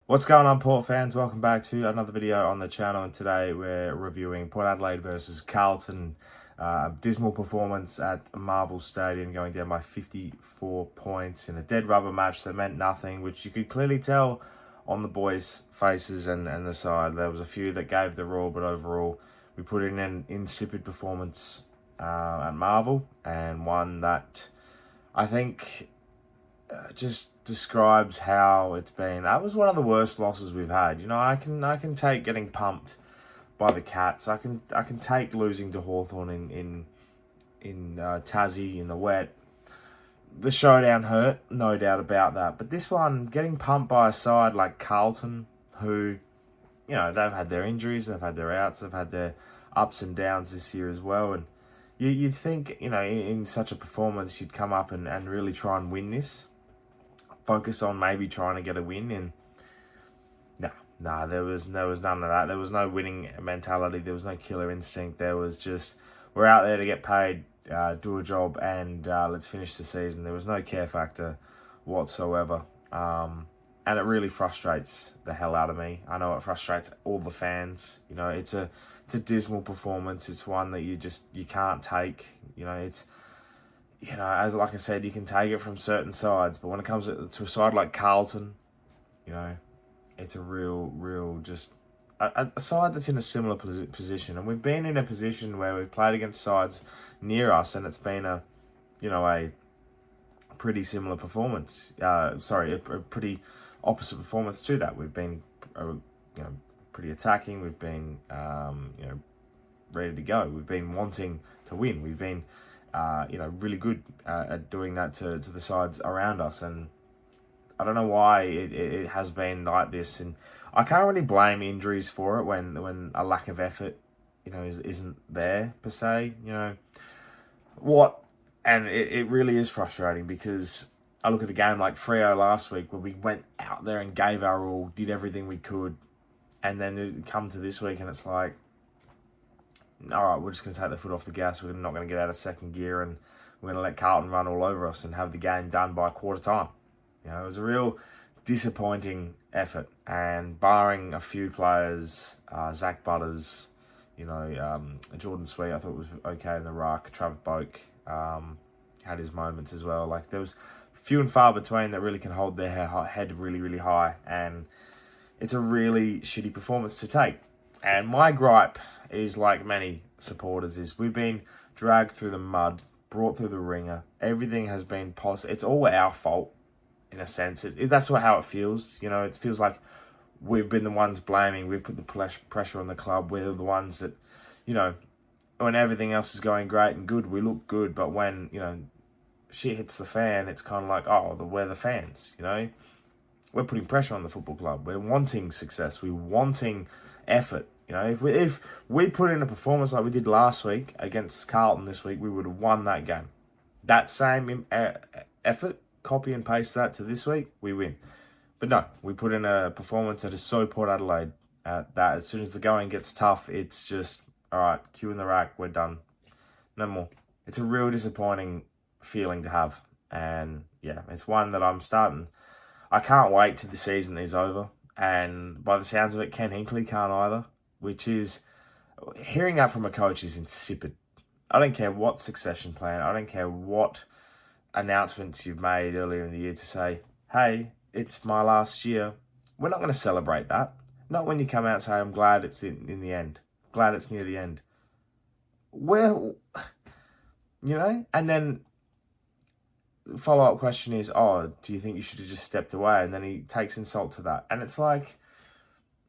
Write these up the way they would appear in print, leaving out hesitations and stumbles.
What's going on, Port fans? Welcome back to another video on the channel, and today we're reviewing Port Adelaide versus Carlton. A dismal performance at Marvel Stadium, going down by 54 points in a dead rubber match that meant nothing, which you could clearly tell on the boys' faces and the side. There was a few that gave the raw, but overall we put in an insipid performance at Marvel, and one that I think just describes how it's been. That was one of the worst losses we've had. You know, I can take getting pumped by the Cats. I can take losing to Hawthorn in Tassie in the wet. The showdown hurt, no doubt about that. But this one, getting pumped by a side like Carlton, who, you know, they've had their injuries, they've had their outs, they've had their ups and downs this year as well. And you'd think, you know, in such a performance, you'd come up and really try and win this. Focus on maybe trying to get a win, and there was none of that. There was no winning mentality. There was no killer instinct. There was just, we're out there to get paid, do a job, and let's finish the season. There was no care factor whatsoever, and it really frustrates the hell out of me. I know it frustrates all the fans. You know, it's a dismal performance. It's one that you can't take. You know, it's, you know, as like I said, you can take it from certain sides, but when it comes to a side like Carlton, you know, it's a real just a side that's in a similar position. And we've been in a position where we've played against sides near us, and it's been a pretty similar performance. A pretty opposite performance to that. We've been, pretty attacking. We've been, ready to go. We've been wanting to win. We've been really good at doing that to the sides around us, and I don't know why it has been like this. And I can't really blame injuries for it when a lack of effort, isn't there per se. And it really is frustrating, because I look at a game like Freo last week where we went out there and gave our all, did everything we could, and then it come to this week and it's like, all right, we're just going to take the foot off the gas. We're not going to get out of second gear, and we're going to let Carlton run all over us and have the game done by quarter time. It was a real disappointing effort. And barring a few players, Zach Butters, Jordan Sweet, I thought was okay in the ruck. Travis Boak had his moments as well. Like, there was few and far between that really can hold their head really, really high. And it's a really shitty performance to take. And my gripe is, like many supporters, is we've been dragged through the mud, brought through the ringer. Everything has been possible. It's all our fault, in a sense. That's how it feels. It feels like we've been the ones blaming. We've put the pressure on the club. We're the ones that, when everything else is going great and good, we look good. But when, shit hits the fan, it's kind of like, we're the fans, We're putting pressure on the football club. We're wanting success. We're wanting effort. If we put in a performance like we did last week against Carlton this week, we would have won that game. That same effort, copy and paste that to this week, we win. But no, we put in a performance that is so Port Adelaide that as soon as the going gets tough, it's just, all right, cue in the rack, we're done. No more. It's a real disappointing feeling to have. And yeah, it's one that I can't wait till the season is over. And by the sounds of it, Ken Hinkley can't either, which is, hearing that from a coach is insipid. I don't care what succession plan, I don't care what announcements you've made earlier in the year to say, hey, it's my last year. We're not going to celebrate that. Not when you come out and say, I'm glad it's in the end. Glad it's near the end. Well, and then the follow-up question is, do you think you should have just stepped away? And then he takes insult to that. And it's like,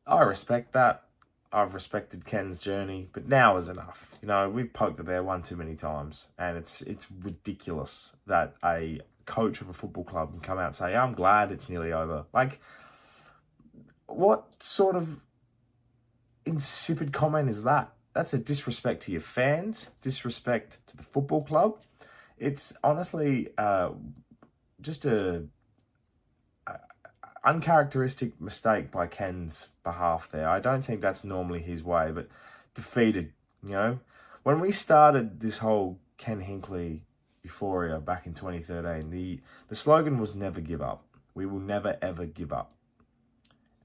I respect that. I've respected Ken's journey, but now is enough. We've poked the bear one too many times, and it's ridiculous that a coach of a football club can come out and say, I'm glad it's nearly over. Like, what sort of insipid comment is that? That's a disrespect to your fans, disrespect to the football club. It's honestly just a uncharacteristic mistake by Ken's behalf there. I don't think that's normally his way, but defeated, When we started this whole Ken Hinkley euphoria back in 2013, the slogan was never give up. We will never, ever give up.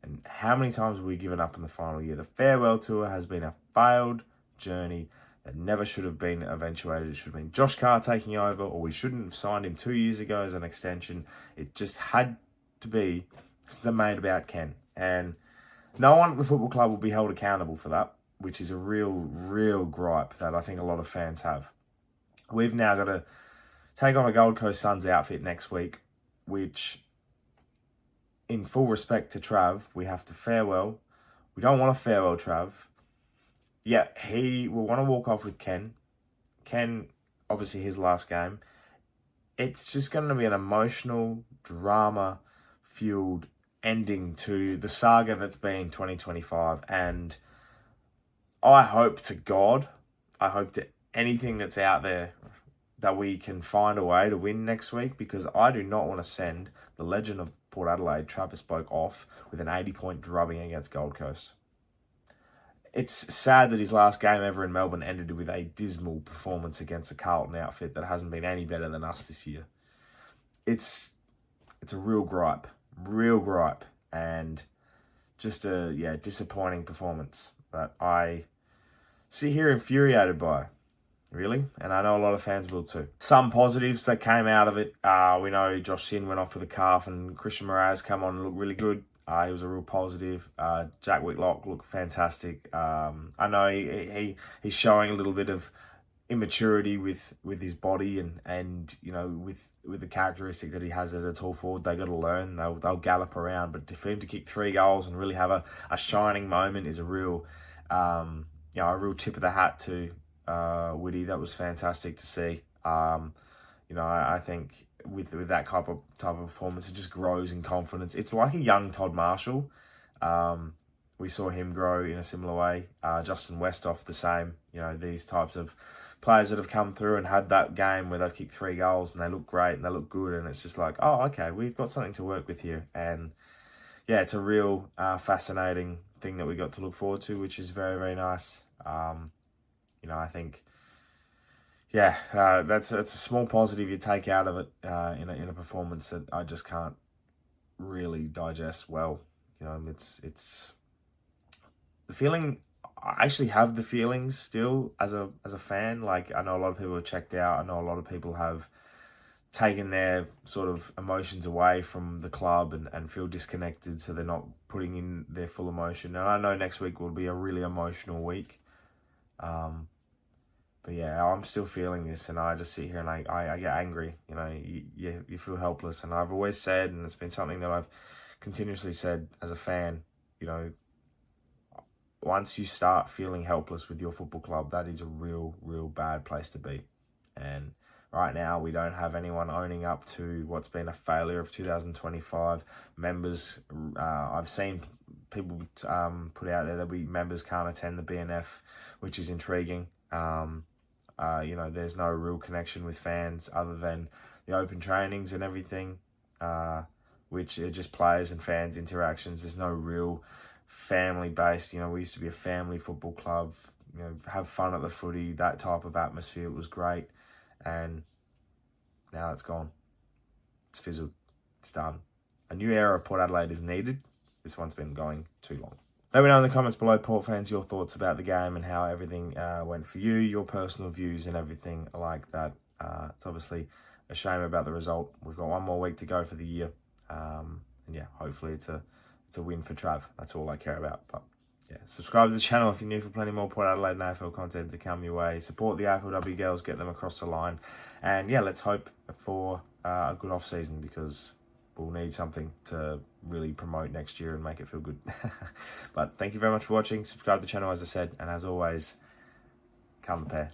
And how many times have we given up in the final year? The farewell tour has been a failed journey that never should have been eventuated. It should have been Josh Carr taking over, or we shouldn't have signed him 2 years ago as an extension. It just had to be made about Ken. And no one at the football club will be held accountable for that, which is a real gripe that I think a lot of fans have. We've now got to take on a Gold Coast Suns outfit next week, which, in full respect to Trav, we have to farewell. We don't want to farewell Trav. Yeah, he will want to walk off with Ken. Ken, obviously his last game. It's just going to be an emotional, drama-fueled ending to the saga that's been 2025. And I hope to God, I hope to anything that's out there that we can find a way to win next week, because I do not want to send the legend of Port Adelaide, Travis Boak, off with an 80-point drubbing against Gold Coast. It's sad that his last game ever in Melbourne ended with a dismal performance against a Carlton outfit that hasn't been any better than us this year. It's a real gripe, and just a disappointing performance that I sit here infuriated by, really, and I know a lot of fans will too. Some positives that came out of it, we know Josh Sin went off with a calf, and Christian Moraz come on and looked really good. He was a real positive. Jack Whitlock looked fantastic. I know he's showing a little bit of immaturity with his body and with the characteristic that he has as a tall forward. They got to learn. They'll gallop around, but for him to kick 3 goals and really have a shining moment is a real tip of the hat to Whitty. That was fantastic to see. I think with that type of performance, it just grows in confidence. It's like a young Todd Marshall. We saw him grow in a similar way. Justin Westhoff, the same. These types of players that have come through and had that game where they've kicked 3 goals and they look great and they look good, and it's just like, oh, okay, we've got something to work with here. And yeah, it's a real fascinating thing that we got to look forward to, which is very, very nice. I think, that's a small positive you take out of it in a performance that I just can't really digest well. It's the feeling. I actually have the feelings still as a fan. Like, I know a lot of people have checked out. I know a lot of people have taken their sort of emotions away from the club and feel disconnected, so they're not putting in their full emotion. And I know next week will be a really emotional week. But yeah, I'm still feeling this, and I just sit here and I get angry. You feel helpless. And I've always said, and it's been something that I've continuously said as a fan, once you start feeling helpless with your football club, that is a real bad place to be. And right now, we don't have anyone owning up to what's been a failure of 2025. Members, I've seen people put out there that members can't attend the BNF, which is intriguing. There's no real connection with fans other than the open trainings and everything, which are just players and fans interactions. There's no real family-based, we used to be a family football club, have fun at the footy, that type of atmosphere. It was great, and now it's gone. It's fizzled. It's done. A new era of Port Adelaide is needed. This one's been going too long. Let me know in the comments below, Port fans, your thoughts about the game and how everything went for you, your personal views and everything like that. It's obviously a shame about the result. We've got one more week to go for the year. Hopefully it's a win for Trav. That's all I care about. But yeah, subscribe to the channel if you're new for plenty more Port Adelaide and AFL content to come your way. Support the AFLW girls, get them across the line. And yeah, let's hope for a good off-season, because we'll need something to really promote next year and make it feel good. But thank you very much for watching. Subscribe to the channel, as I said. And as always, come the pair.